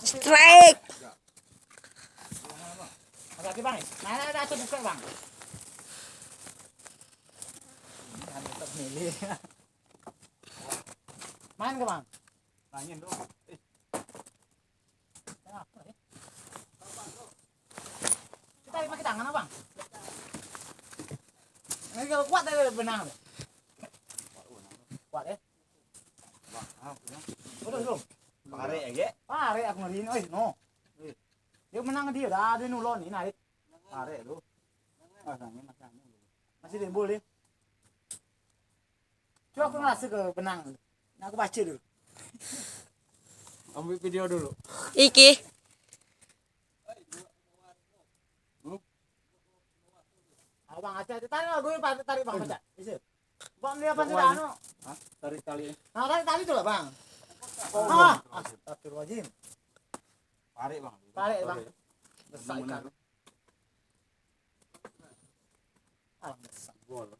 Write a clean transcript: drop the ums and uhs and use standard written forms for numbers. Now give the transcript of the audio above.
Strike. Hati bang, nah itu buka bang. Tetap milih. Main ke bang? Main dong. Kita pakai tangan apa bang? Ini kalau kuat dari benang. Kuat ya? Udah belum? Pare aja. Pare aku ngeliin, oi no. Dia menang dia, dah ada nulon ini naik. Pare lu. Masih dia boleh. Coba aku ngerasa ke benang. Nah, aku baca dulu. Ambil video dulu. Iki. Bang aja tarik gue tarik bang baca. Bisa. Bang dia apa sih anu? Hah? Tarik tali. Nah, tarik tuh lah bang. Ah, astagfirullahaladzim. Pare bang. Pare bang. Besar kan. Ah, besar. Gol.